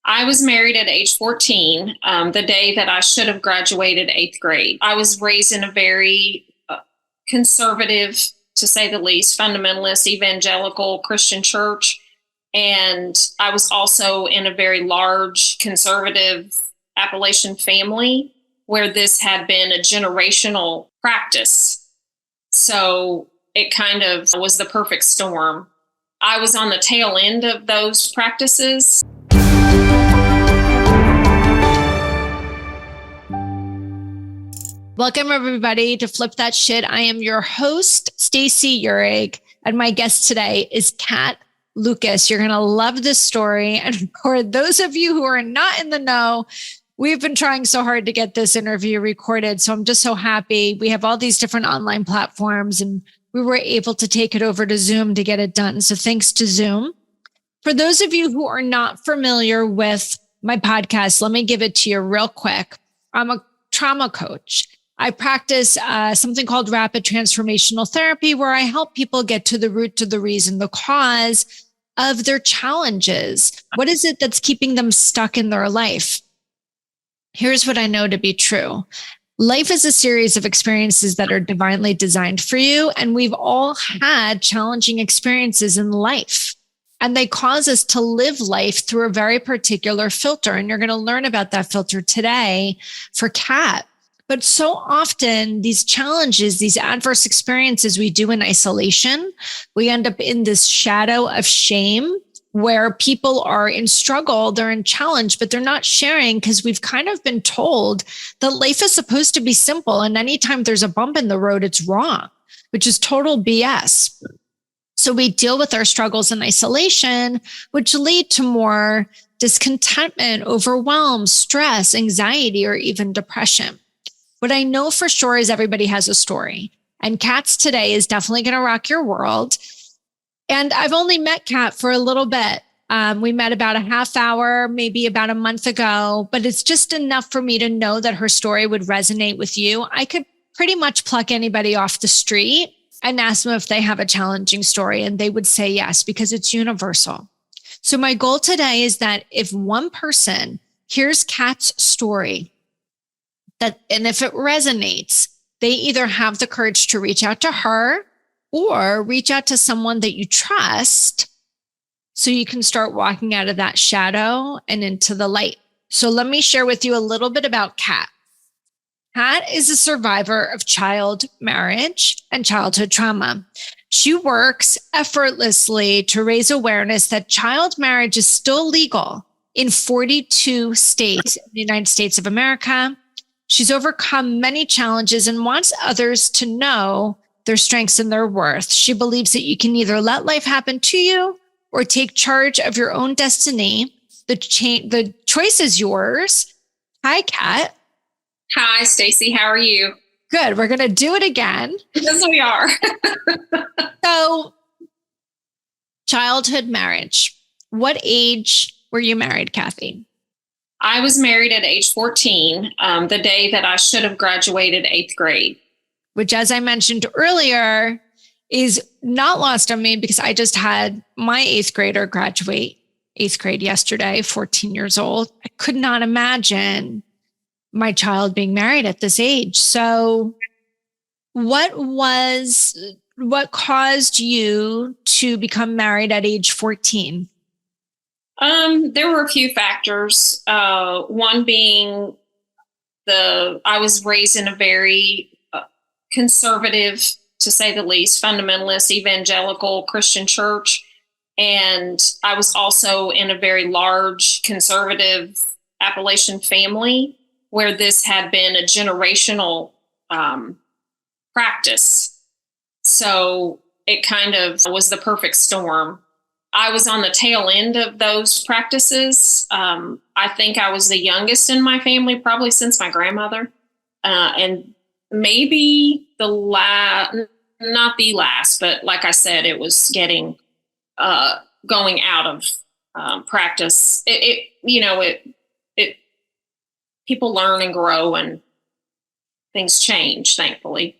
I was married at age 14, the day that I should have graduated eighth grade. I was raised in a very conservative, to say the least, fundamentalist, evangelical Christian church. And I was also in a very large conservative Appalachian family where this had been a generational practice. So it kind of was the perfect storm. I was on the tail end of those practices. Welcome, everybody, to Flip That Shit. I am your host, Stacey Uhrig, and my guest today is Cathy Lucas. You're going to love this story. And for those of you who are not in the know, we've been trying so hard to get this interview recorded. So I'm just so happy. We have all these different online platforms, and we were able to take it over to Zoom to get it done. So thanks to Zoom. For those of you who are not familiar with my podcast, let me give it to you real quick. I'm a trauma coach. I practice something called rapid transformational therapy, where I help people get to the root, to the reason, the cause of their challenges. What is it that's keeping them stuck in their life? Here's what I know to be true. Life is a series of experiences that are divinely designed for you. And we've all had challenging experiences in life. And they cause us to live life through a very particular filter. And you're going to learn about that filter today for Cat. But so often these challenges, these adverse experiences we do in isolation, we end up in this shadow of shame where people are in struggle, they're in challenge, but they're not sharing because we've kind of been told that life is supposed to be simple. And anytime there's a bump in the road, it's wrong, which is total BS. So we deal with our struggles in isolation, which lead to more discontentment, overwhelm, stress, anxiety, or even depression. What I know for sure is everybody has a story, and Cat's today is definitely going to rock your world. And I've only met Cat for a little bit. We met about a half hour, maybe about a month ago, but it's just enough for me to know that her story would resonate with you. I could pretty much pluck anybody off the street and ask them if they have a challenging story, and they would say yes, because it's universal. So my goal today is that if one person hears Cat's story, and if it resonates, they either have the courage to reach out to her or reach out to someone that you trust so you can start walking out of that shadow and into the light. So let me share with you a little bit about Cat. Cat is a survivor of child marriage and childhood trauma. She works effortlessly to raise awareness that child marriage is still legal in 42 states in the United States of America. She's overcome many challenges and wants others to know their strengths and their worth. She believes that you can either let life happen to you or take charge of your own destiny. The choice is yours. Hi, Cat. Hi, Stacey. How are you? Good. We're going to do it again. Yes, we are. So, childhood marriage. What age were you married, Cathy? I was married at age 14, the day that I should have graduated eighth grade. Which, as I mentioned earlier, is not lost on me because I just had my eighth grader graduate eighth grade yesterday, 14 years old. I could not imagine my child being married at this age. So what caused you to become married at age 14? There were a few factors. One being I was raised in a very conservative, to say the least, fundamentalist, evangelical Christian church. And I was also in a very large conservative Appalachian family where this had been a generational practice. So it kind of was the perfect storm. I was on the tail end of those practices. I think I was the youngest in my family, probably since my grandmother. And maybe not the last, but like I said, it was getting, going out of practice. People learn and grow and things change, thankfully.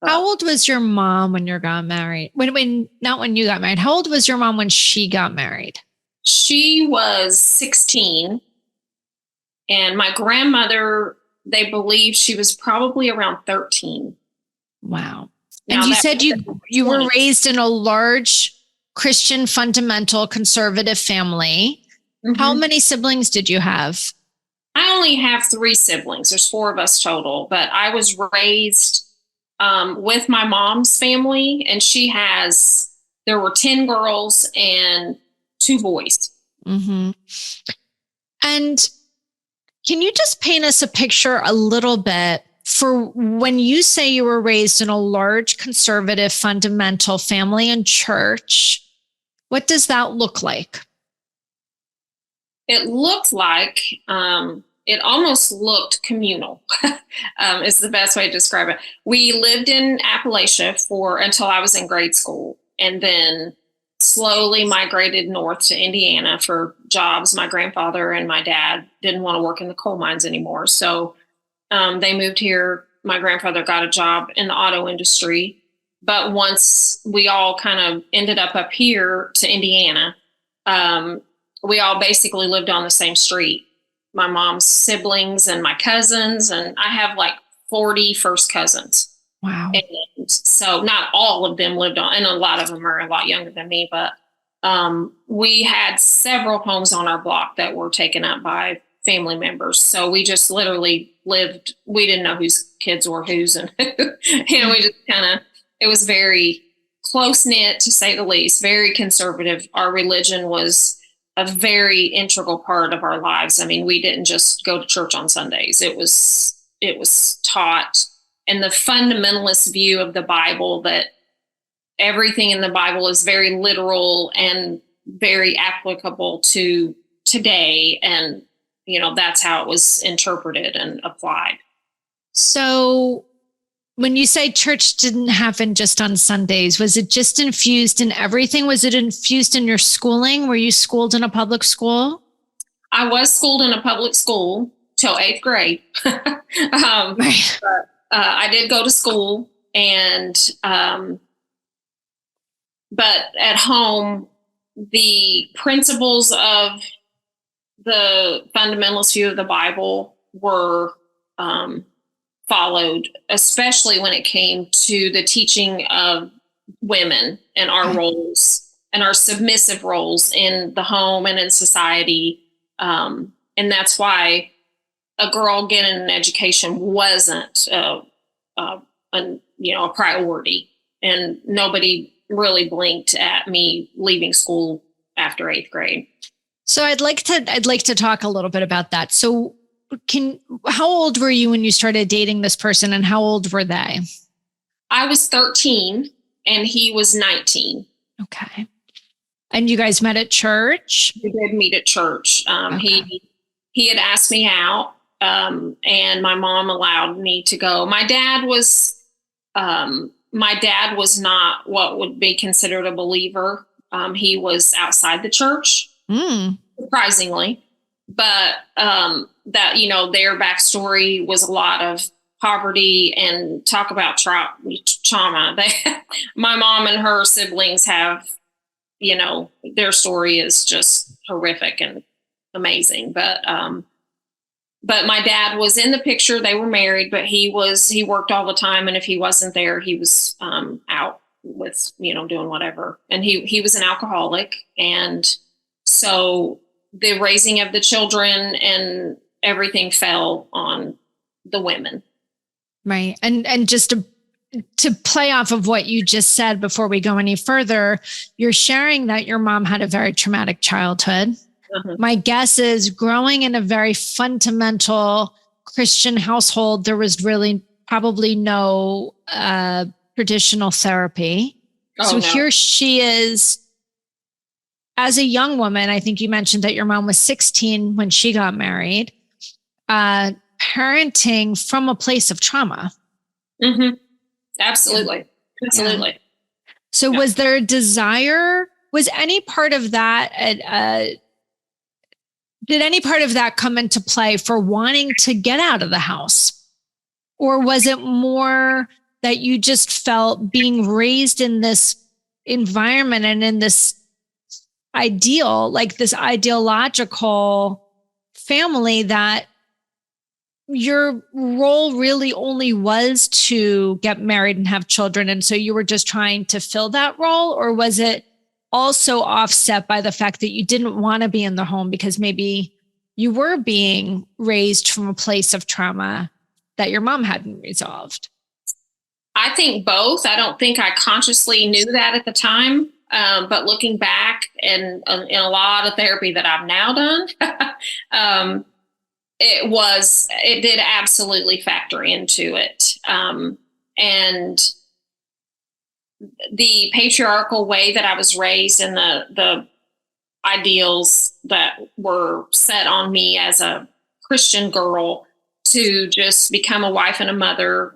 How old was your mom when you got married? Not when you got married. How old was your mom when she got married? She was 16, and my grandmother, they believe she was probably around 13. Wow. Now, And you that said you were raised in a large Christian, fundamental, conservative family. How many siblings did you have? I only have 3 siblings. There's 4 of us total, but I was raised with my mom's family, and there were 10 girls and 2 boys. And can you just paint us a picture a little bit for when you say you were raised in a large conservative fundamental family and church? What does that look like? It looked like, it almost looked communal, is the best way to describe it. We lived in Appalachia until I was in grade school, and then slowly migrated north to Indiana for jobs. My grandfather and my dad didn't want to work in the coal mines anymore. So they moved here. My grandfather got a job in the auto industry. But once we all kind of ended up here to Indiana, we all basically lived on the same street. My mom's siblings and my cousins, and I have like 40 first cousins. Wow. And so not all of them lived on, and a lot of them are a lot younger than me, but we had several homes on our block that were taken up by family members. So we just literally lived, we didn't know whose kids were whose, and we just it was very close knit, to say the least, very conservative. Our religion was a very integral part of our lives. I mean, we didn't just go to church on Sundays. It was taught, and the fundamentalist view of the Bible, that everything in the Bible is very literal and very applicable to today. And, that's how it was interpreted and applied. So when you say church didn't happen just on Sundays, was it just infused in everything? Was it infused in your schooling? Were you schooled in a public school? I was schooled in a public school till 8th grade. Right. But, I did go to school, and but at home, the principles of the fundamentalist view of the Bible were followed, especially when it came to the teaching of women and our roles and our submissive roles in the home and in society. And that's why a girl getting an education wasn't a priority, and nobody really blinked at me leaving school after 8th grade. So I'd like to talk a little bit about that. So how old were you when you started dating this person, and how old were they? I was 13 and he was 19. Okay. And you guys met at church? We did meet at church. Okay. He had asked me out, and my mom allowed me to go. My dad was not what would be considered a believer. He was outside the church, surprisingly. But their backstory was a lot of poverty, and talk about trauma. My mom and her siblings have, their story is just horrific and amazing. But my dad was in the picture. They were married, but he worked all the time, and if he wasn't there, he was out with doing whatever. And he was an alcoholic, and so the raising of the children and everything fell on the women. Right. And just to play off of what you just said before we go any further, you're sharing that your mom had a very traumatic childhood. My guess is, growing in a very fundamental Christian household, there was really probably no traditional therapy. No. Here she is as a young woman. I think you mentioned that your mom was 16 when she got married, parenting from a place of trauma. Absolutely. Absolutely. Yeah. So was there a desire? Was any part of that, did any part of that come into play for wanting to get out of the house? Or was it more that you just felt being raised in this environment and in this ideal, like this ideological family that your role really only was to get married and have children. And so you were just trying to fill that role? Or was it also offset by the fact that you didn't want to be in the home because maybe you were being raised from a place of trauma that your mom hadn't resolved? I think both. I don't think I consciously knew that at the time. But looking back and in a lot of therapy that I've now done, it did absolutely factor into it. And the patriarchal way that I was raised and the ideals that were set on me as a Christian girl to just become a wife and a mother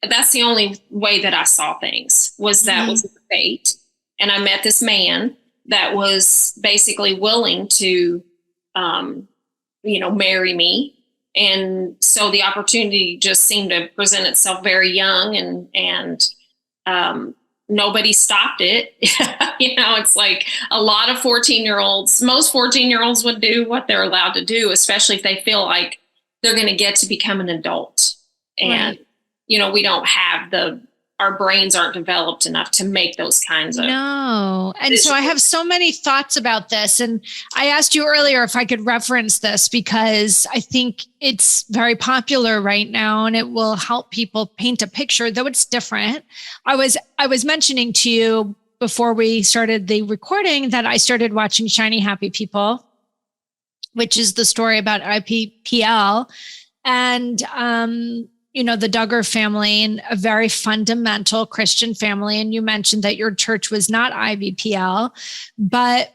that's the only way that I saw things, was that was the fate. And I met this man that was basically willing to, marry me. And so the opportunity just seemed to present itself very young, and nobody stopped it. It's like a lot of 14-year-olds, most 14-year-olds would do what they're allowed to do, especially if they feel like they're going to get to become an adult. And, right. We don't have our brains aren't developed enough to make those kinds of. No. And so I have so many thoughts about this. And I asked you earlier if I could reference this because I think it's very popular right now and it will help people paint a picture, though it's different. I was mentioning to you before we started the recording that I started watching Shiny Happy People, which is the story about IPPL. And, the Duggar family, and a very fundamental Christian family. And you mentioned that your church was not IBPL, but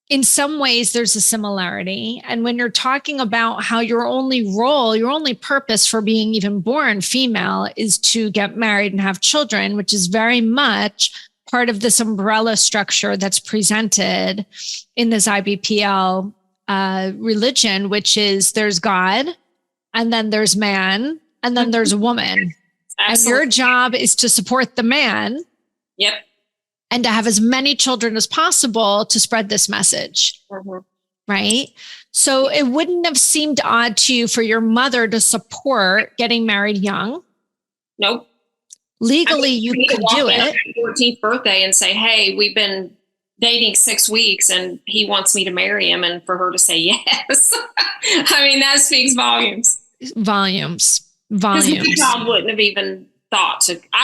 in some ways there's a similarity. And when you're talking about how your only role, your only purpose for being even born female is to get married and have children, which is very much part of this umbrella structure that's presented in this IBPL religion, which is there's God, and then there's man, and then there's a woman. Absolutely. And your job is to support the man. Yep. And to have as many children as possible to spread this message. Mm-hmm. Right? So it wouldn't have seemed odd to you for your mother to support getting married young. Nope. Legally, you could do it. On my 14th birthday and say, hey, we've been dating 6 weeks and he wants me to marry him, and for her to say yes. I mean, that speaks volumes. Volumes. Because my child wouldn't have even I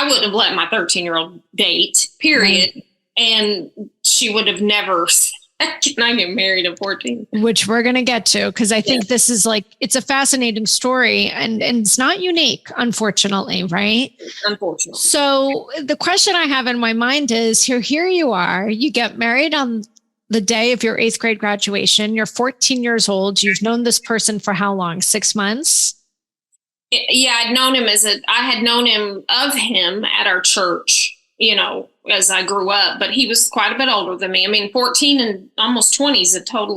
wouldn't have let my 13-year-old date, period. Right. And she would have never said, can I get married at 14? Which we're going to get to, because I think this is it's a fascinating story and it's not unique, unfortunately, right? Unfortunately. So the question I have in my mind is, here you are, you get married on the day of your 8th grade graduation. You're 14 years old. You've known this person for how long? 6 months? Yeah, I had known him at our church, as I grew up, but he was quite a bit older than me. I mean, 14 and almost 20 is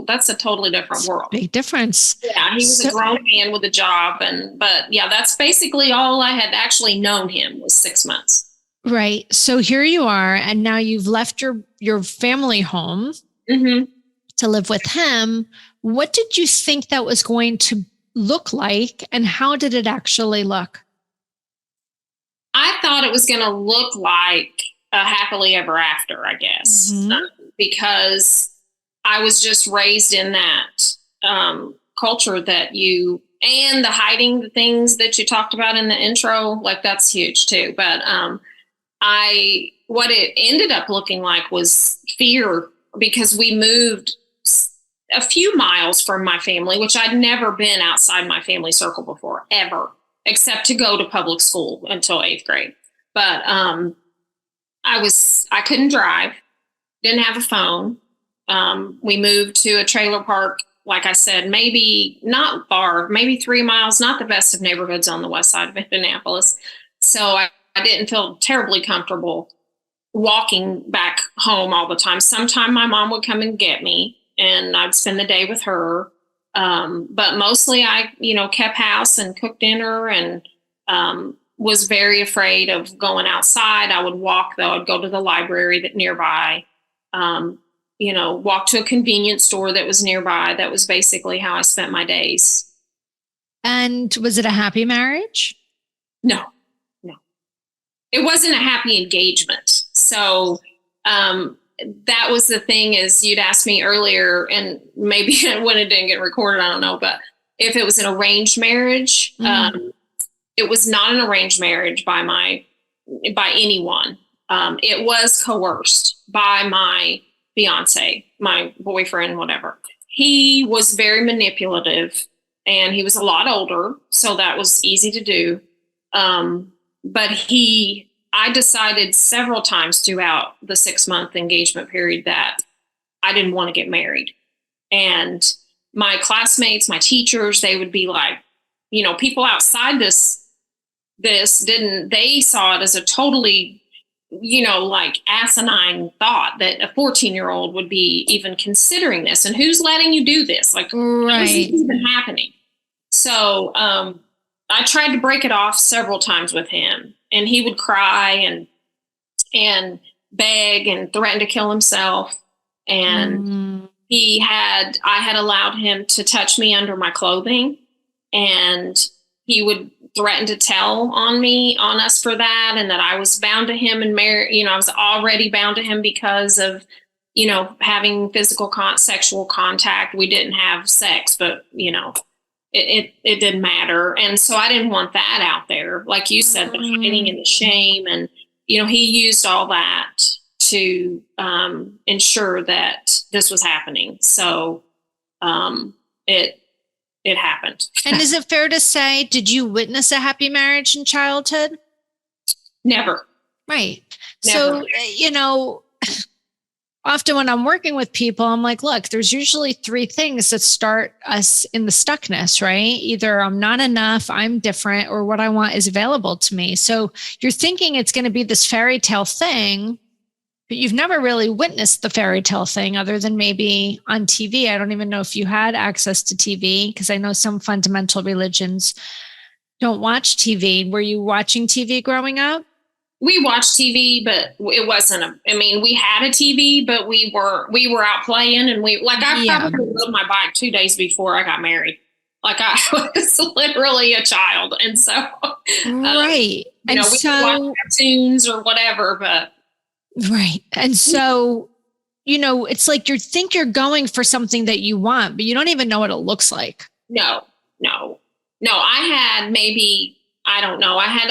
that's a totally different world. Big difference. Yeah, he was a grown man with a job. But that's basically all I had actually known him was 6 months. Right. So here you are, and now you've left your family home to live with him. What did you think that was going to look like, and how did it actually look? I thought it was going to look like a happily ever after, I guess, because I was just raised in that culture and the hiding the things that you talked about in the intro, that's huge too. But what it ended up looking like was fear, because we moved a few miles from my family, which I'd never been outside my family circle before, ever, except to go to public school until 8th grade. But I couldn't drive, didn't have a phone. We moved to a trailer park, like I said, maybe not far, maybe 3 miles, not the best of neighborhoods on the west side of Indianapolis. So I didn't feel terribly comfortable walking back home all the time. Sometime my mom would come and get me, and I'd spend the day with her. But mostly I, kept house and cooked dinner, and was very afraid of going outside. I would walk, though. I'd go to the library nearby. walk to a convenience store that was nearby. That was basically how I spent my days. And was it a happy marriage? No. It wasn't a happy engagement. So that was the thing, is you'd asked me earlier, and maybe when it didn't get recorded, I don't know, but if it was an arranged marriage, it was not an arranged marriage by anyone. It was coerced by my fiance, my boyfriend, whatever. He was very manipulative, and he was a lot older, so that was easy to do. But I decided several times throughout the 6-month engagement period that I didn't want to get married. And my classmates, my teachers, they would be like, people outside this they saw it as a totally, like asinine thought that a 14-year-old would be even considering this. And who's letting you do this? Like, right. How is this even happening? So, I tried to break it off several times with him, and he would cry and beg and threaten to kill himself. And I had allowed him to touch me under my clothing, and he would threaten to tell on us for that, and that I was bound to him and married. I was already bound to him because of, having sexual contact. We didn't have sex, but it didn't matter. And so I didn't want that out there. Like you said, the hiding and the shame. And, he used all that to ensure that this was happening. So it happened. And is it fair to say, did you witness a happy marriage in childhood? Never. Right. Never. So, often when I'm working with people, I'm like, look, there's usually 3 things that start us in the stuckness, right? Either I'm not enough, I'm different, or what I want is available to me. So you're thinking it's going to be this fairy tale thing, but you've never really witnessed the fairy tale thing other than maybe on TV. I don't even know if you had access to TV, because I know some fundamental religions don't watch TV. Were you watching TV growing up? We watched TV, but it wasn't we had a TV, but we were out playing, and I probably rode my bike 2 days before I got married. Like, I was literally a child. And so, right. We could watch cartoons or whatever, but. Right. And so, it's like you think you're going for something that you want, but you don't even know what it looks like. No. I had maybe, I don't know. I had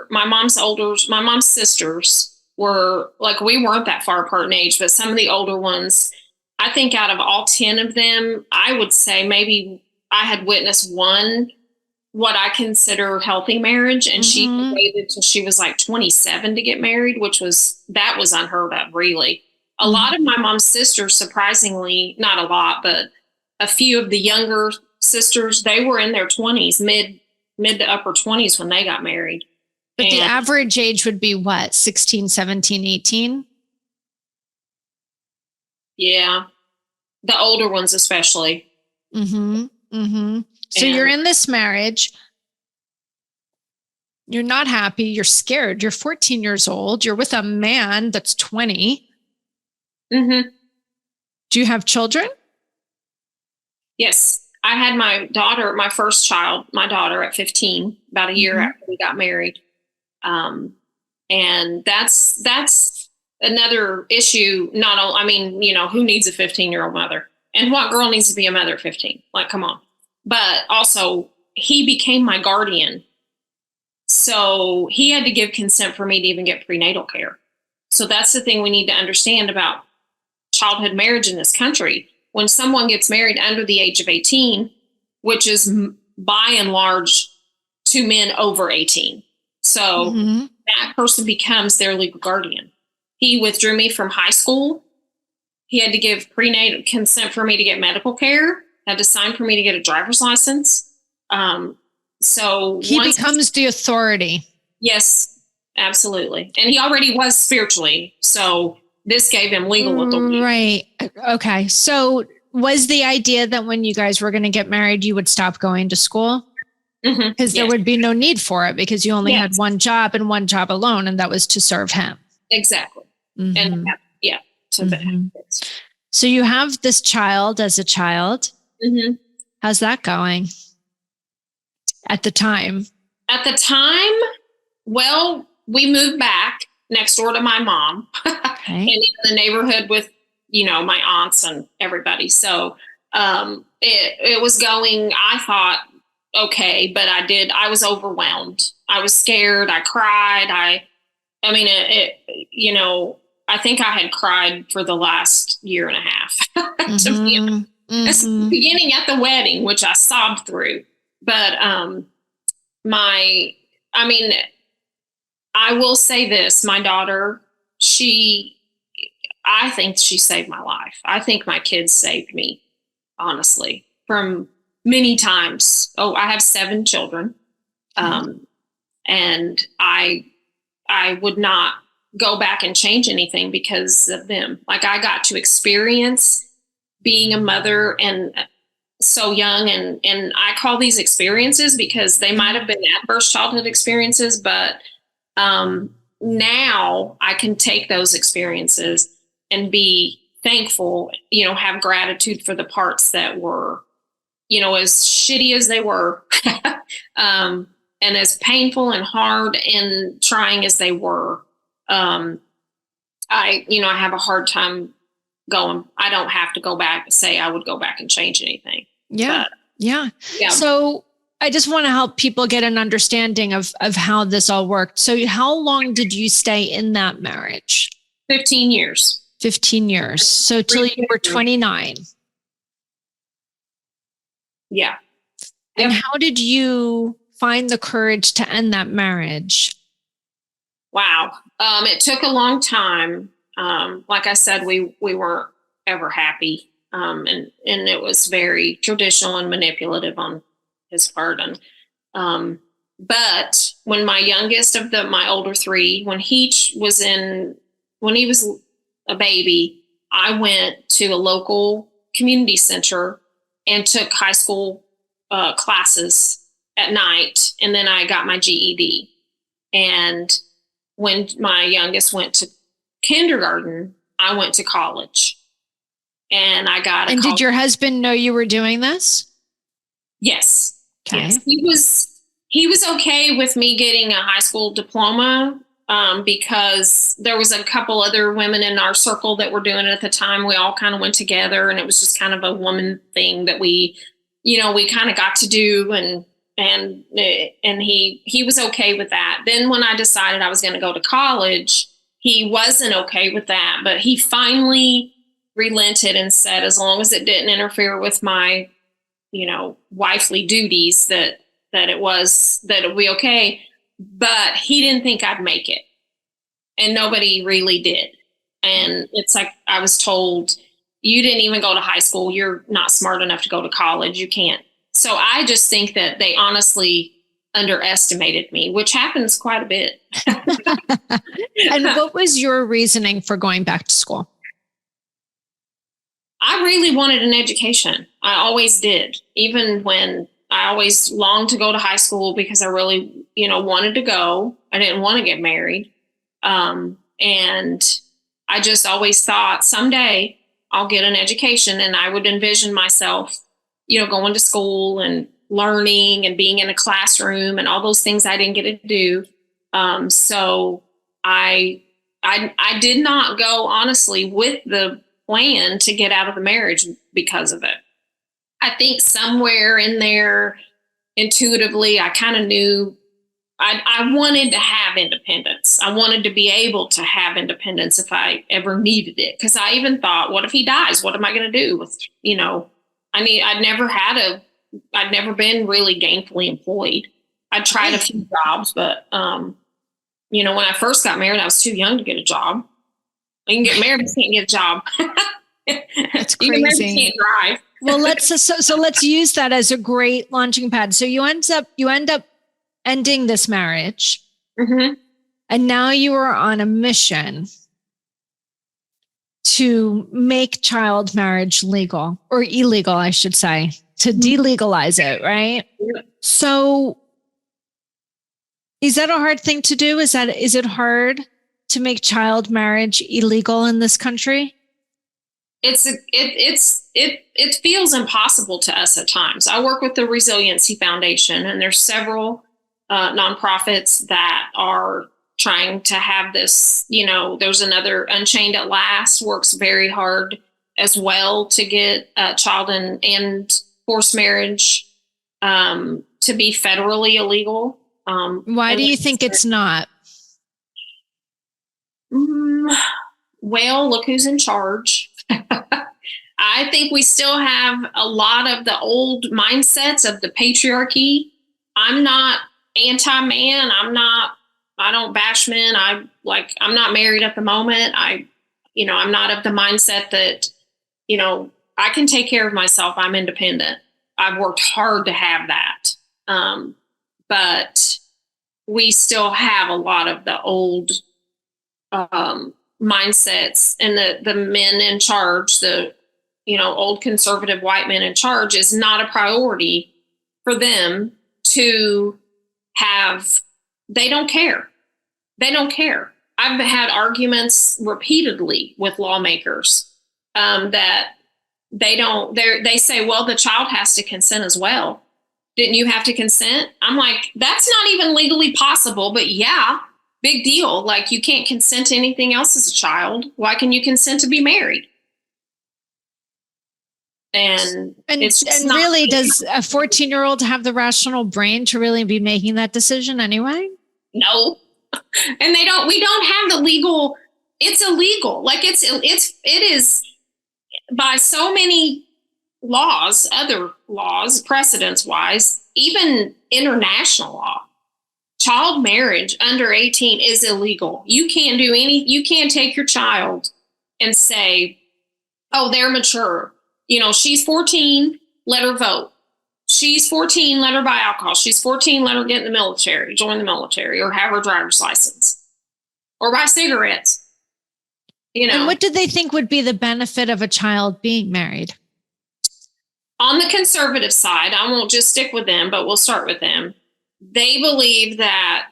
my mom's sisters were like, we weren't that far apart in age, but some of the older ones, I think out of all 10 of them, I would say maybe I had witnessed one, what I consider healthy marriage. And she waited till she was like 27 to get married, that was unheard of, really. A lot of my mom's sisters, surprisingly, not a lot, but a few of the younger sisters, they were in their 20s, mid to upper 20s when they got married. But the average age would be what? 16, 17, 18? Yeah. The older ones, especially. So you're in this marriage. You're not happy. You're scared. You're 14 years old. You're with a man that's 20. Do you have children? Yes. I had my daughter, my first child, my daughter at 15, about a year after we got married. And that's another issue. Who needs a 15-year-old mother? And what girl needs to be a mother at 15? Like, come on. But also, he became my guardian. So he had to give consent for me to even get prenatal care. So that's the thing we need to understand about childhood marriage in this country. When someone gets married under the age of 18, which is by and large to men over 18. So that person becomes their legal guardian. He withdrew me from high school. He had to give prenatal consent for me to get medical care, had to sign for me to get a driver's license. So he becomes the authority. Yes, absolutely. And he already was spiritually. So this gave him legal authority. Right. Okay. So was the idea that when you guys were going to get married, you would stop going to school? Because there would be no need for it because you only had one job and one job alone, and that was to serve him. Exactly. And to the kids. So you have this child as a child. Mm-hmm. How's that going at the time? At the time, well, we moved back next door to my mom and in the neighborhood with, my aunts and everybody. So it was going, I thought, okay, but I was overwhelmed. I was scared. I cried. I think I had cried for the last year and a half to be honest. Mm-hmm. Beginning at the wedding, which I sobbed through, but I will say this, my daughter, I think she saved my life. I think my kids saved me, honestly, from many times. Oh, I have 7 children. And I would not go back and change anything because of them. Like, I got to experience being a mother and so young. And I call these experiences because they might have been adverse childhood experiences, but now I can take those experiences and be thankful, have gratitude for the parts that were, as shitty as they were, and as painful and hard and trying as they were. I have a hard time going, I don't have to go back and say I would go back and change anything. Yeah. So I just want to help people get an understanding of how this all worked. So how long did you stay in that marriage? 15 years. 15 years. So till you were 29. Yeah. And how did you find the courage to end that marriage? Wow. It took a long time. Like I said, we weren't ever happy. And it was very traditional and manipulative on his part. And, but when my youngest of my older 3, when he was a baby, I went to a local community center and took high school classes at night. And then I got my GED. And when my youngest went to kindergarten, I went to college. And I got And did your husband know you were doing this? Yes. Okay. Yes. He was okay with me getting a high school diploma because there was a couple other women in our circle that were doing it at the time. We all kind of went together, and it was just kind of a woman thing that we kind of got to do. And he was okay with that. Then when I decided I was going to go to college, he wasn't okay with that, but he finally relented and said, as long as it didn't interfere with my, wifely duties, that it would be okay. But he didn't think I'd make it. And nobody really did. And it's like, I was told, you didn't even go to high school. You're not smart enough to go to college. You can't. So I just think that they honestly underestimated me, which happens quite a bit. And what was your reasoning for going back to school? I really wanted an education. I always did. Even when I always longed to go to high school because I really, wanted to go. I didn't want to get married. And I just always thought someday I'll get an education, and I would envision myself, going to school and learning and being in a classroom and all those things I didn't get to do. So I did not go, honestly, with the plan to get out of the marriage because of it. I think somewhere in there, intuitively, I kind of knew I wanted to have independence. I wanted to be able to have independence if I ever needed it. Because I even thought, what if he dies? What am I going to do with, I'd never been really gainfully employed. I tried a few jobs, but, when I first got married, I was too young to get a job. You can get married, but you can't get a job. That's crazy. You get married, you can't drive. Well, let's use that as a great launching pad. So you end up ending this marriage, and now you are on a mission to make child marriage legal, or illegal, I should say, to delegalize it, right? Yeah. So is that a hard thing to do? Is it hard to make child marriage illegal in this country? it feels impossible to us at times. I work with the Resiliency Foundation, and there's several nonprofits that are trying to have this. There's another Unchained at Last works very hard as well to get child and forced marriage to be federally illegal. Why do you think it's not? Well, look who's in charge. I think we still have a lot of the old mindsets of the patriarchy. I'm not anti-man. I don't bash men. I'm not married at the moment. I'm not of the mindset that, I can take care of myself. I'm independent. I've worked hard to have that. But we still have a lot of the old mindsets, and the men in charge, the old conservative white men in charge, is not a priority for them to have. They don't care. I've had arguments repeatedly with lawmakers that they say, well, the child has to consent as well. Didn't you have to consent? I'm like, that's not even legally possible, but yeah, big deal. Like, you can't consent to anything else as a child. Why can you consent to be married? And really, does a 14-year-old have the rational brain to really be making that decision anyway? No. And we don't have the legal, it's illegal. Like it is by so many laws, other laws, precedence wise, even international law. Child marriage under 18 is illegal. You can't take your child and say, oh, they're mature. She's 14, let her vote. She's 14, let her buy alcohol. She's 14, let her get in the military, join the military, or have her driver's license, or buy cigarettes. And what do they think would be the benefit of a child being married? On the conservative side, I won't just stick with them, but we'll start with them. They believe that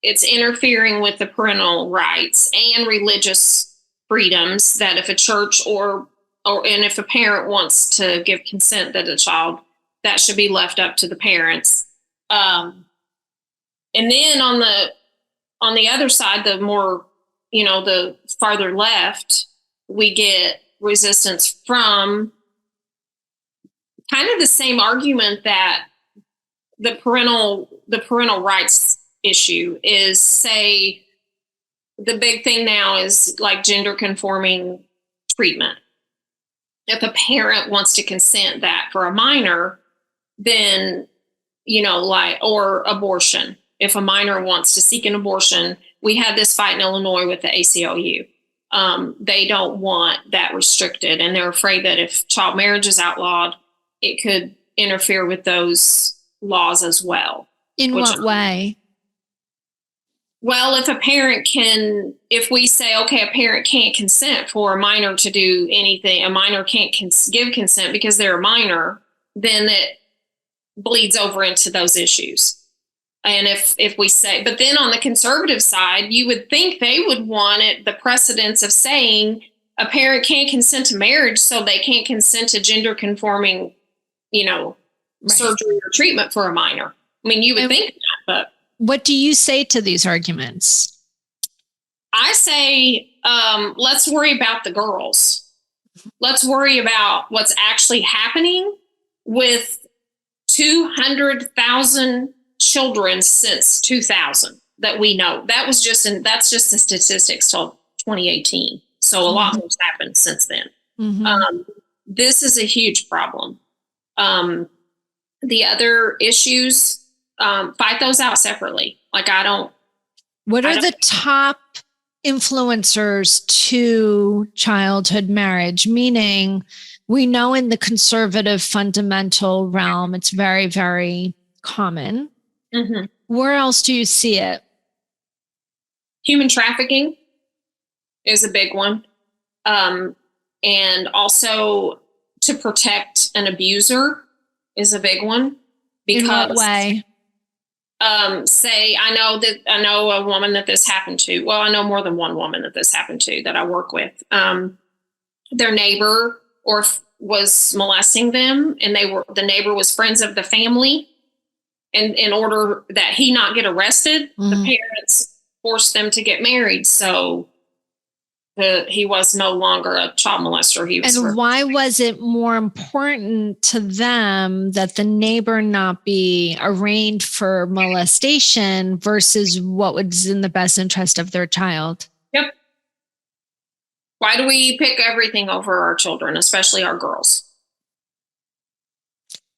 it's interfering with the parental rights and religious freedoms, that if a church and if a parent wants to give consent that a child, that should be left up to the parents. And then on the other side, the more, the farther left, we get resistance from kind of the same argument that the parental rights issue is. Say the big thing now is like gender conforming treatment. If a parent wants to consent that for a minor, then, or abortion. If a minor wants to seek an abortion, we had this fight in Illinois with the ACLU. They don't want that restricted, and they're afraid that if child marriage is outlawed, it could interfere with those laws as well. In what way? Well, if we say, okay, a parent can't consent for a minor to do anything, a minor can't give consent because they're a minor, then it bleeds over into those issues. And if we say, but then on the conservative side, you would think they would want the precedence of saying a parent can't consent to marriage, so they can't consent to gender conforming, right, surgery or treatment for a minor. I mean, you would think that, but. What do you say to these arguments? I say, let's worry about the girls. Let's worry about what's actually happening with 200,000 children since 2000 that we know. That's just the statistics till 2018. So a lot has happened since then. Mm-hmm. This is a huge problem. The other issues, fight those out separately. What are the top influencers to childhood marriage? Meaning, we know in the conservative fundamental realm, it's very, very common. Mm-hmm. Where else do you see it? Human trafficking is a big one. And also to protect an abuser is a big one. Because, in what way? I know a woman that this happened to. Well, I know more than one woman that this happened to that I work with. their neighbor was molesting them, and the neighbor was friends of the family. And in order that he not get arrested, the parents forced them to get married. So he was no longer a child molester. Why was it more important to them that the neighbor not be arraigned for molestation versus what was in the best interest of their child? Yep. Why do we pick everything over our children, especially our girls?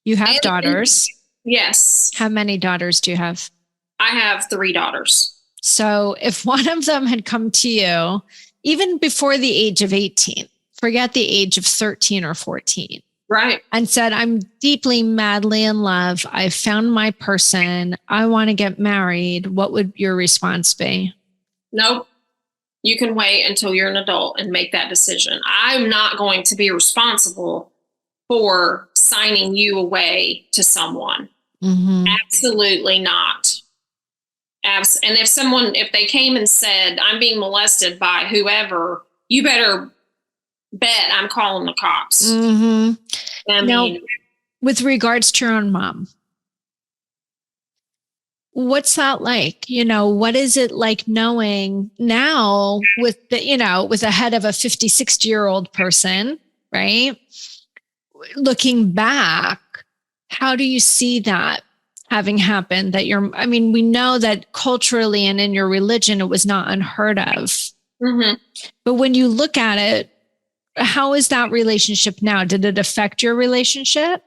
You have daughters. Yes. How many daughters do you have? I have 3 daughters. So if one of them had come to you, even before the age of 18, forget the age of 13 or 14. Right. And said, I'm deeply, madly in love. I've found my person. I want to get married. What would your response be? Nope. You can wait until you're an adult and make that decision. I'm not going to be responsible for signing you away to someone. Absolutely not. And if they came and said, I'm being molested by whoever, you better bet I'm calling the cops. Now, with regards to your own mom, what's that like? What is it like knowing now with the head of a 50, 60-year-old person, right? Looking back, how do you see that having happened? We know that culturally and in your religion, it was not unheard of. But when you look at it, how is that relationship now? Did it affect your relationship?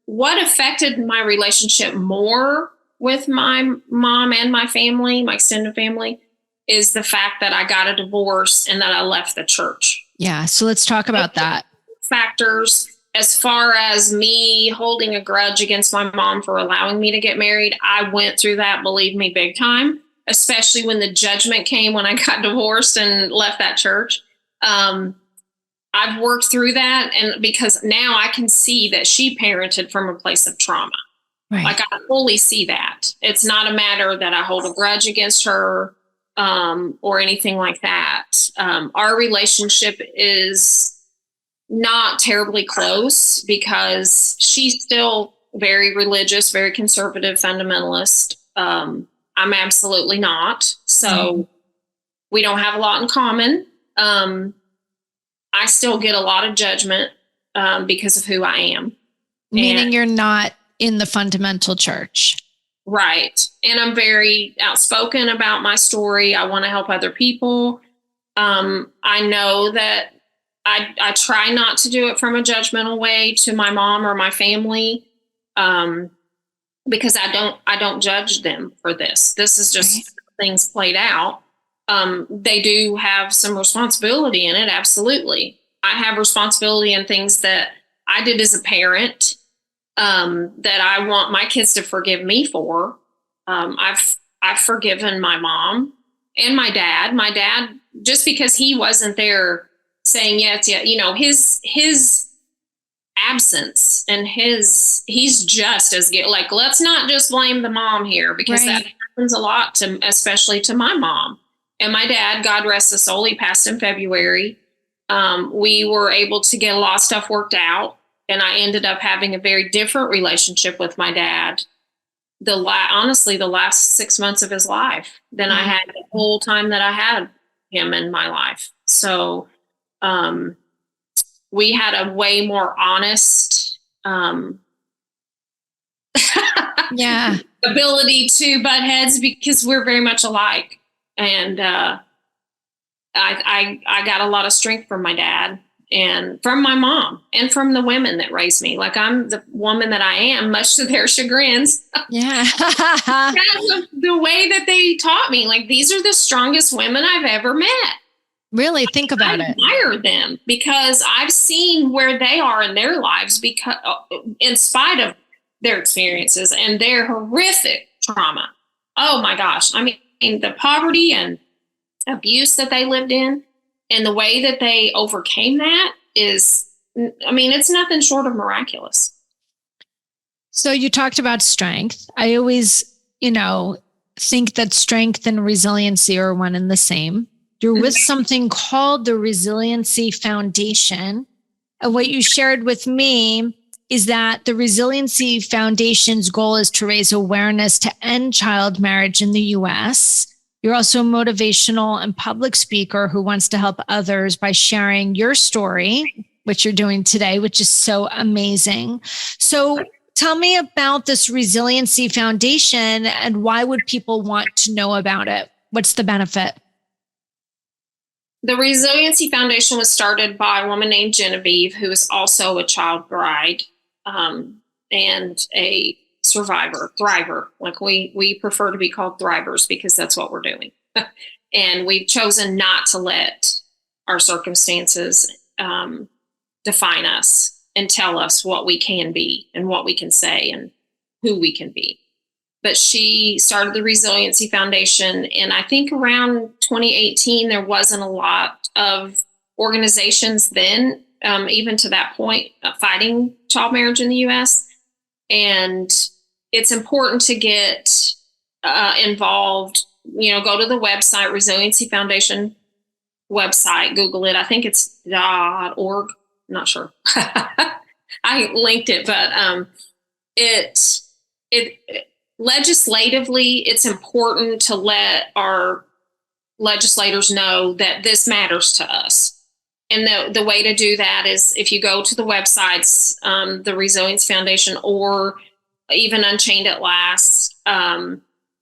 What affected my relationship more with my mom and my family, my extended family, is the fact that I got a divorce and that I left the church. Yeah. So let's talk about that. Factors. As far as me holding a grudge against my mom for allowing me to get married, I went through that, believe me, big time, especially when the judgment came when I got divorced and left that church. I've worked through that, and because now I can see that she parented from a place of trauma. Right. Like, I fully see that. It's not a matter that I hold a grudge against her or anything like that. Our relationship is not terribly close because she's still very religious, very conservative, fundamentalist. I'm absolutely not. So we don't have a lot in common. I still get a lot of judgment because of who I am. Meaning you're not in the fundamental church. Right. And I'm very outspoken about my story. I want to help other people. I know that I try not to do it from a judgmental way to my mom or my family, because I don't judge them for this. This is just things played out. They do have some responsibility in it. Absolutely. I have responsibility in things that I did as a parent, that I want my kids to forgive me for. I've forgiven my mom and my dad. My dad, just because he wasn't there saying yes, his absence and he's just as guilty. Like, let's not just blame the mom here, because that happens a lot especially to my mom. And my dad, God rest his soul, he passed in February. We were able to get a lot of stuff worked out, and I ended up having a very different relationship with my dad honestly the last 6 months of his life than I had the whole time that I had him in my life. So we had a way more honest ability to butt heads because we're very much alike. And I got a lot of strength from my dad and from my mom and from the women that raised me. Like, I'm the woman that I am, much to their chagrins. Yeah. the way that they taught me, like, these are the strongest women I've ever met. Really think about it. I admire them because I've seen where they are in their lives, because in spite of their experiences and their horrific trauma. Oh my gosh. I mean, the poverty and abuse that they lived in and the way that they overcame that is, it's nothing short of miraculous. So you talked about strength. I always, think that strength and resiliency are one and the same. You're with something called the Resiliency Foundation. And what you shared with me is that the Resiliency Foundation's goal is to raise awareness to end child marriage in the US. You're also a motivational and public speaker who wants to help others by sharing your story, which you're doing today, which is so amazing. So tell me about this Resiliency Foundation and why would people want to know about it? What's the benefit? The Resiliency Foundation was started by a woman named Genevieve, who is also a child bride and a survivor, thriver. Like we prefer to be called thrivers because that's what we're doing. And we've chosen not to let our circumstances define us and tell us what we can be and what we can say and who we can be. But she started the Resiliency Foundation, and I think around 2018, there wasn't a lot of organizations then, even to that point, fighting child marriage in the U.S. And it's important to get involved. Go to the website, Resiliency Foundation website, Google it. I think it's .org. I'm not sure. I linked it, but it legislatively, it's important to let our legislators know that this matters to us. And the way to do that is if you go to the websites, the Resilience Foundation or even Unchained at Last,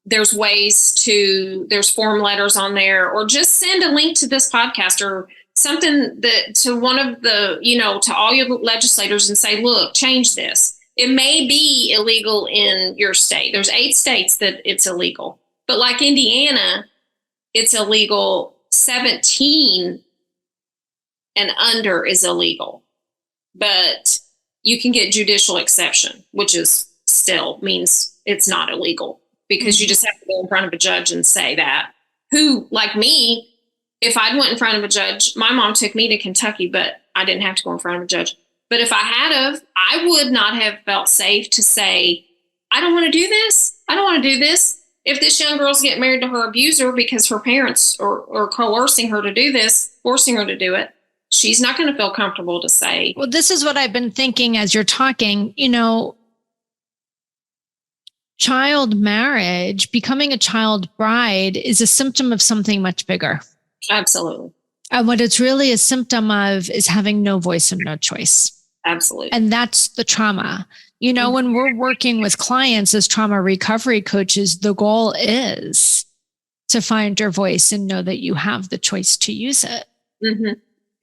there's there's form letters on there, or just send a link to this podcast or something that to one of the, to all your legislators and say, look, change this. It may be illegal in your state. There's 8 states that it's illegal. But like Indiana, it's illegal. 17 and under is illegal. But you can get judicial exception, which is still means it's not illegal because you just have to go in front of a judge and say that. Who, like me, if I'd went in front of a judge, my mom took me to Kentucky, but I didn't have to go in front of a judge. But if I had I would not have felt safe to say, I don't want to do this. I don't want to do this. If this young girl's getting married to her abuser because her parents are coercing her to do this, forcing her to do it, she's not going to feel comfortable to say. Well, this is what I've been thinking as you're talking, child marriage, becoming a child bride is a symptom of something much bigger. Absolutely. And what it's really a symptom of is having no voice and no choice. Absolutely. And that's the trauma. When we're working with clients as trauma recovery coaches, the goal is to find your voice and know that you have the choice to use it. Mm-hmm.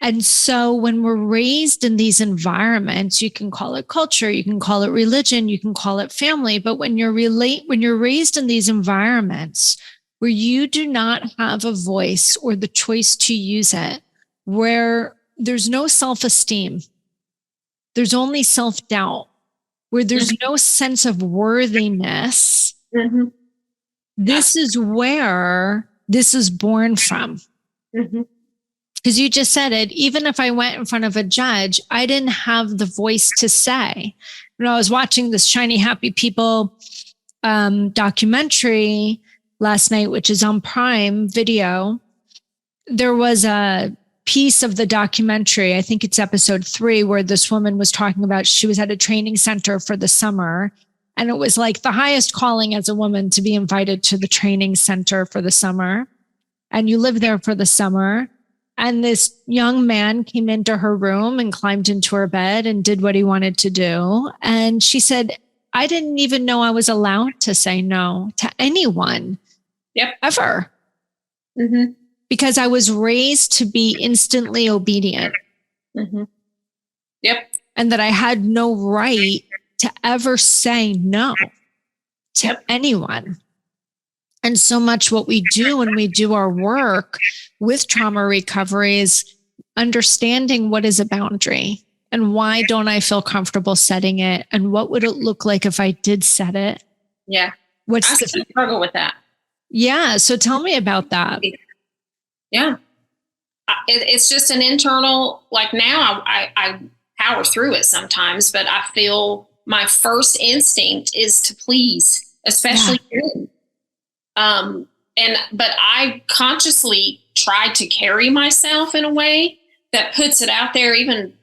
And so when we're raised in these environments, you can call it culture, you can call it religion, you can call it family. But when you're raised in these environments where you do not have a voice or the choice to use it, where there's no self-esteem, there's only self-doubt, where there's no sense of worthiness, this is where this is born from. Because you just said it, even if I went in front of a judge, I didn't have the voice to say. I was watching this Shiny Happy People documentary last night, which is on Prime Video. There was a piece of the documentary, I think it's episode 3, where this woman was talking about she was at a training center for the summer. And it was like the highest calling as a woman to be invited to the training center for the summer. And you live there for the summer. And this young man came into her room and climbed into her bed and did what he wanted to do. And she said, I didn't even know I was allowed to say no to anyone. Ever. Because I was raised to be instantly obedient. And that I had no right to ever say no to anyone. And so much what we do when we do our work with trauma recovery is understanding what is a boundary and why don't I feel comfortable setting it, and what would it look like if I did set it? Yeah. I struggle with that. Yeah. So tell me about that. Yeah. It's just an internal, like now I power through it sometimes, but I feel my first instinct is to please, especially you. But I consciously tried to carry myself in a way that puts it out there, even,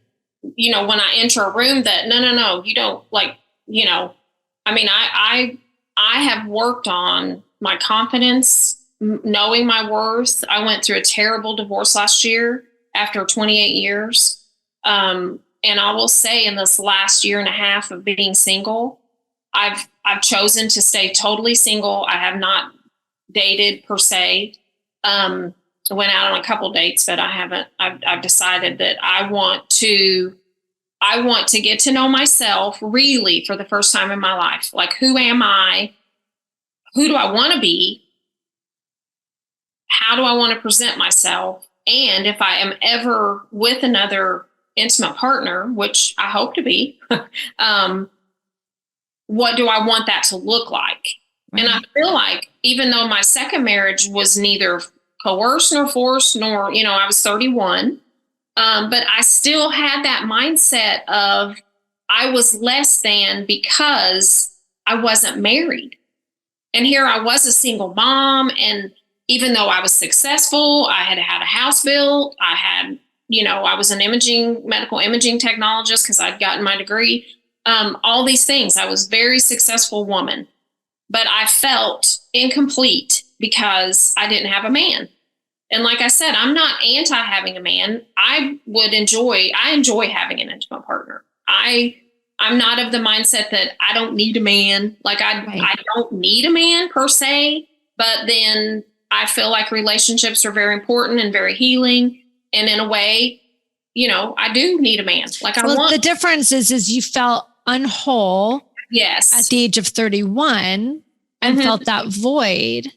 when I enter a room, that no, you don't, like, I mean, I have worked on my confidence, knowing my worth. I went through a terrible divorce last year after 28 years. And I will say, in this last year and a half of being single, I've chosen to stay totally single. I have not dated per se. I went out on a couple dates, but I haven't. I've decided that I want to get to know myself really for the first time in my life. Like, who am I? Who do I want to be? How do I want to present myself? And if I am ever with another intimate partner, which I hope to be, what do I want that to look like? Right. And I feel like, even though my second marriage was neither coerced nor forced, nor, I was 31, but I still had that mindset of I was less than because I wasn't married. And here I was, a single mom. And even though I was successful, I had had a house built. I had, I was an medical imaging technologist because I'd gotten my degree. All these things. I was a very successful woman, but I felt incomplete because I didn't have a man. And like I said, I'm not anti having a man. I enjoy having an intimate partner. I'm not of the mindset that I don't need a man. Like, I don't need a man per se, but then I feel like relationships are very important and very healing. And in a way, I do need a man. Like, the difference is you felt unwhole. Yes. At the age of 31 and felt that void.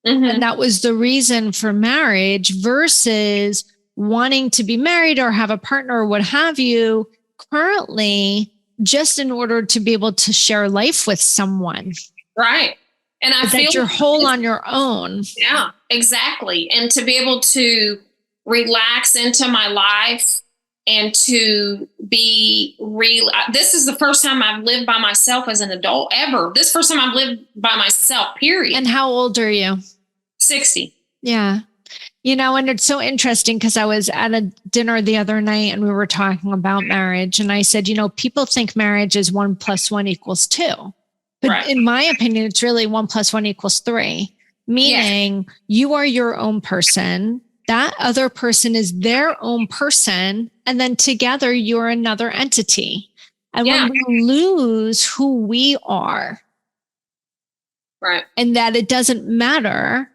And that was the reason for marriage, versus wanting to be married or have a partner or what have you currently, just in order to be able to share life with someone. Right. And I feel that you're whole on your own. Yeah, exactly. And to be able to relax into my life and to be real. This is the first time I've lived by myself as an adult ever. This first time I've lived by myself, period. And how old are you? 60. Yeah. And it's so interesting because I was at a dinner the other night and we were talking about marriage. And I said, people think marriage is 1 + 1 = 2. But in my opinion, it's really 1 + 1 = 3, meaning you are your own person. That other person is their own person. And then together you're another entity. And when we lose who we are, right, and that it doesn't matter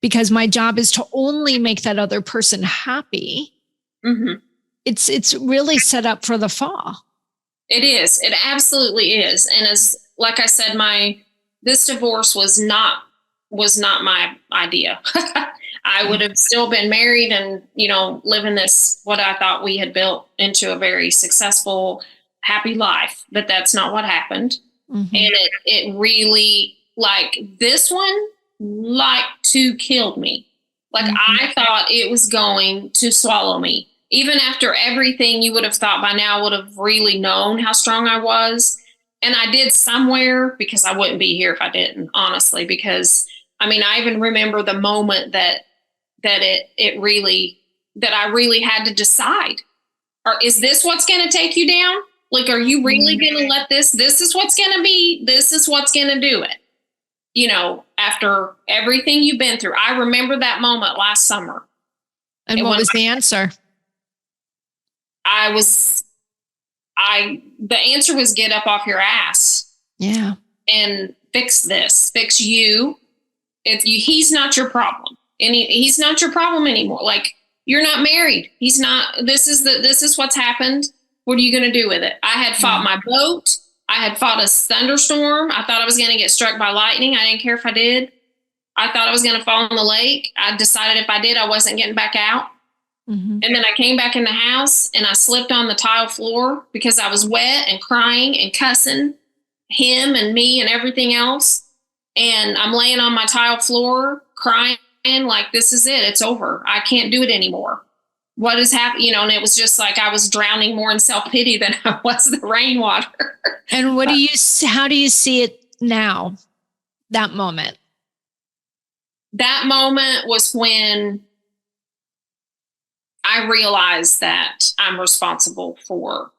because my job is to only make that other person happy, it's really set up for the fall. It is. It absolutely is. And as, like I said, this divorce was not my idea. I would have still been married and, living this, what I thought we had built into a very successful, happy life. But that's not what happened. And it really, like, this one, killed me. Like, I thought it was going to swallow me. Even after everything, you would have thought by now I would have really known how strong I was. And I did somewhere, because I wouldn't be here if I didn't, honestly, because I even remember the moment that I really had to decide, or is this what's going to take you down? Like, are you really going to let this is what's going to be, this is what's going to do it? After everything you've been through. I remember that moment last summer. And what was the answer? The answer was get up off your ass. Yeah. And fix this, fix you. He's not your problem. And he's not your problem anymore. Like, you're not married. He's not, this is what's happened. What are you going to do with it? I had fought my boat. I had fought a thunderstorm. I thought I was going to get struck by lightning. I didn't care if I did. I thought I was going to fall in the lake. I decided if I did, I wasn't getting back out. And then I came back in the house and I slipped on the tile floor because I was wet and crying and cussing him and me and everything else. And I'm laying on my tile floor crying like, this is it. It's over. I can't do it anymore. What is happening? And it was just like I was drowning more in self-pity than I was the rainwater. And how do you see it now, that moment? that moment was when I realized that I'm responsible for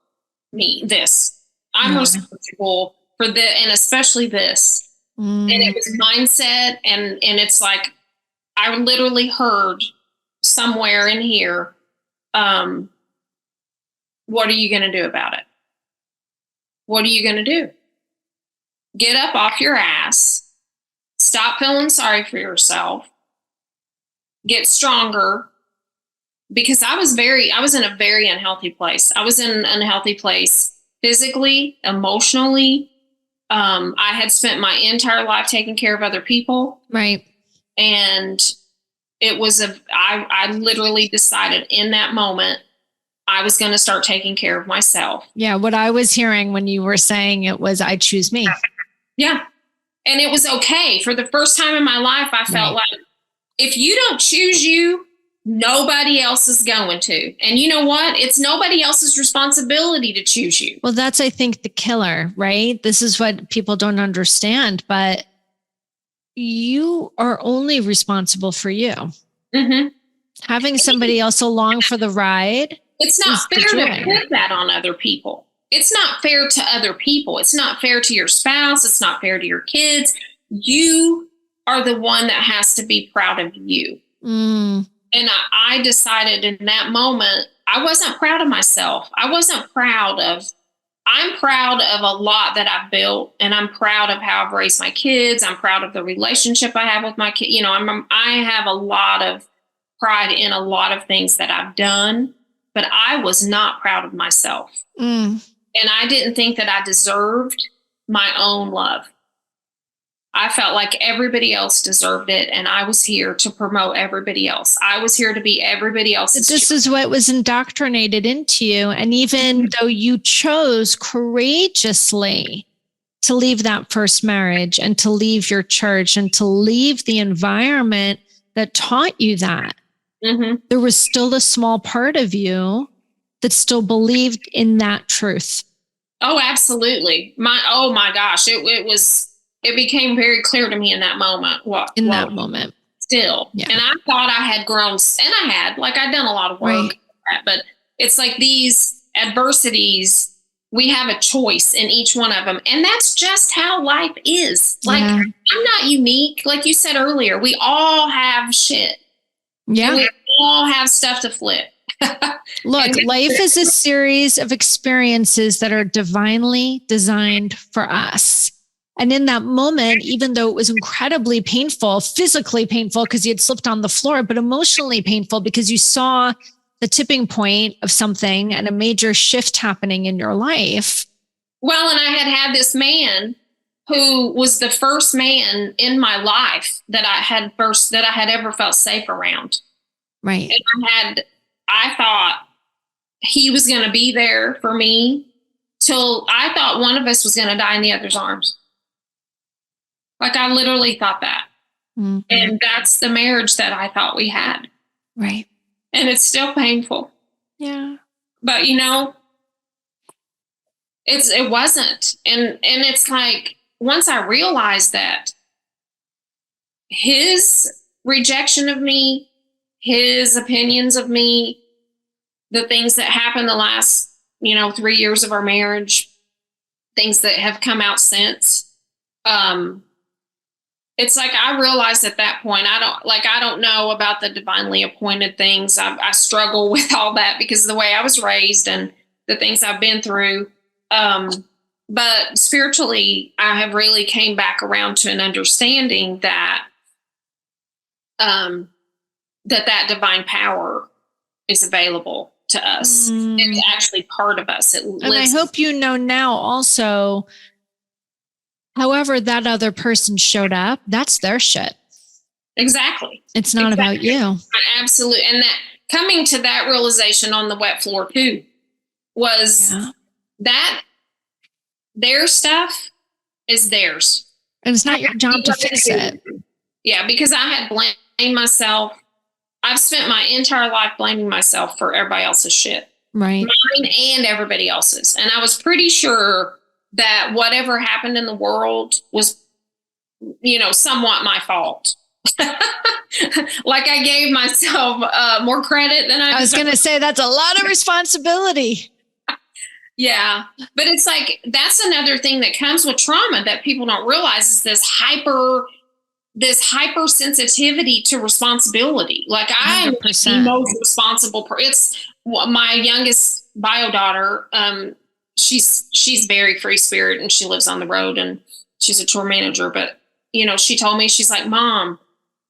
this. I'm responsible for this, and especially this. And it was mindset, and it's like I literally heard somewhere in here, what are you going to do about it? What are you going to do? Get up off your ass. Stop feeling sorry for yourself. Get stronger. Because I was in a very unhealthy place. I was in an unhealthy place physically, emotionally. I had spent my entire life taking care of other people. Right. And it was I literally decided in that moment I was going to start taking care of myself. Yeah. What I was hearing when you were saying it was, I choose me. Yeah. And it was okay. For the first time in my life, I felt like if you don't choose you, nobody else is going to. And you know what? It's nobody else's responsibility to choose you. Well, that's, I think, the killer, right? This is what people don't understand, but you are only responsible for you. Mm-hmm. Having somebody else along for the ride. It's not fair to put that on other people. It's not fair to other people. It's not fair to your spouse. It's not fair to your kids. You are the one that has to be proud of you. And I decided in that moment, I wasn't proud of myself. I'm proud of a lot that I've built, and I'm proud of how I've raised my kids. I'm proud of the relationship I have with my kids. You know, I have a lot of pride in a lot of things that I've done, but I was not proud of myself. And I didn't think that I deserved my own love. I felt like everybody else deserved it, and I was here to promote everybody else. I was here to be everybody else's. This is what was indoctrinated into you. And even though you chose courageously to leave that first marriage and to leave your church and to leave the environment that taught you that, there was still a small part of you that still believed in that truth. Oh, absolutely. Oh my gosh. It became very clear to me in that moment. That moment. Still. Yeah. And I thought I had grown, and I had, like, I'd done a lot of work, but it's like these adversities, we have a choice in each one of them. And that's just how life is. Like, I'm not unique. Like you said earlier, we all have shit. Yeah. And we all have stuff to flip. Look, life is a series of experiences that are divinely designed for us. And in that moment, even though it was incredibly painful, physically painful because you had slipped on the floor, but emotionally painful because you saw the tipping point of something and a major shift happening in your life. Well, and I had this man who was the first man in my life that I had ever felt safe around. Right. And I thought he was going to be there for me till I thought one of us was going to die in the other's arms. Like, I literally thought that. And that's the marriage that I thought we had. Right. And it's still painful. Yeah. But, you know, it wasn't. And it's like, once I realized that his rejection of me, his opinions of me, the things that happened the last, 3 years of our marriage, things that have come out since, it's like I realized at that point, I don't know about the divinely appointed things. I struggle with all that because of the way I was raised and the things I've been through. But spiritually, I have really came back around to an understanding that that divine power is available to us. It's actually part of us. And I hope you know now also, however that other person showed up, that's their shit. Exactly. It's not about you. Absolutely. And that coming to that realization on the wet floor too was that their stuff is theirs. And it's not your job to fix it. Yeah, because I had blamed myself. I've spent my entire life blaming myself for everybody else's shit. Right. Mine and everybody else's. And I was pretty sure that whatever happened in the world was, somewhat my fault. Like I gave myself more credit than I was going to say that's a lot of responsibility. Yeah. But it's like, that's another thing that comes with trauma that people don't realize is this hypersensitivity to responsibility. Like I'm 100%. the most responsible it's my youngest bio daughter. She's very free spirit and she lives on the road and she's a tour manager. But, she told me, she's like, Mom,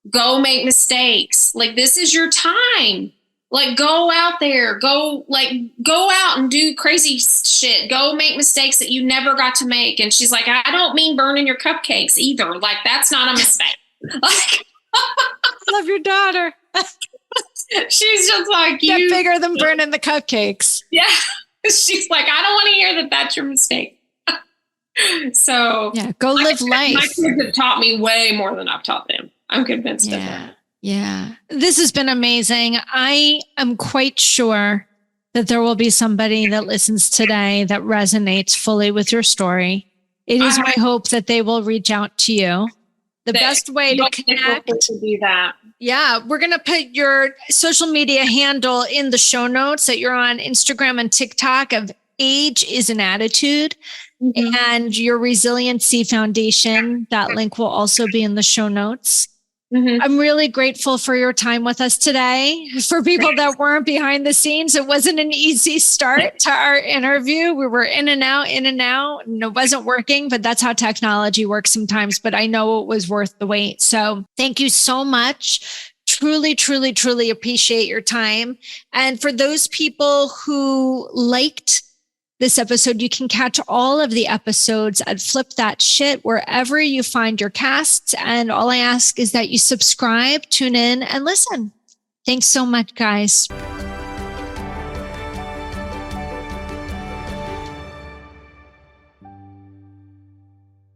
go make mistakes. Like, this is your time. Like, go out there, go out and do crazy shit. Go make mistakes that you never got to make. And she's like, I don't mean burning your cupcakes either. Like, that's not a mistake. Like, love your daughter. She's just like, you bigger than burning the cupcakes. Yeah. She's like, I don't want to hear that that's your mistake. So yeah, go live life. My kids have taught me way more than I've taught them. I'm convinced of that. Yeah. This has been amazing. I am quite sure that there will be somebody that listens today that resonates fully with your story. It is my hope that they will reach out to you. The best way to connect to do that. Yeah, we're going to put your social media handle in the show notes that you're on Instagram and TikTok of Age is an Attitude. Mm-hmm. And your Resiliency Foundation. That link will also be in the show notes. Mm-hmm. I'm really grateful for your time with us today. For people that weren't behind the scenes, it wasn't an easy start to our interview. We were in and out, and it wasn't working, but that's how technology works sometimes. But I know it was worth the wait. So thank you so much. Truly, truly, truly appreciate your time. And for those people who liked this episode, you can catch all of the episodes at Flip That Shit wherever you find your casts. And all I ask is that you subscribe, tune in, and listen. Thanks so much, guys.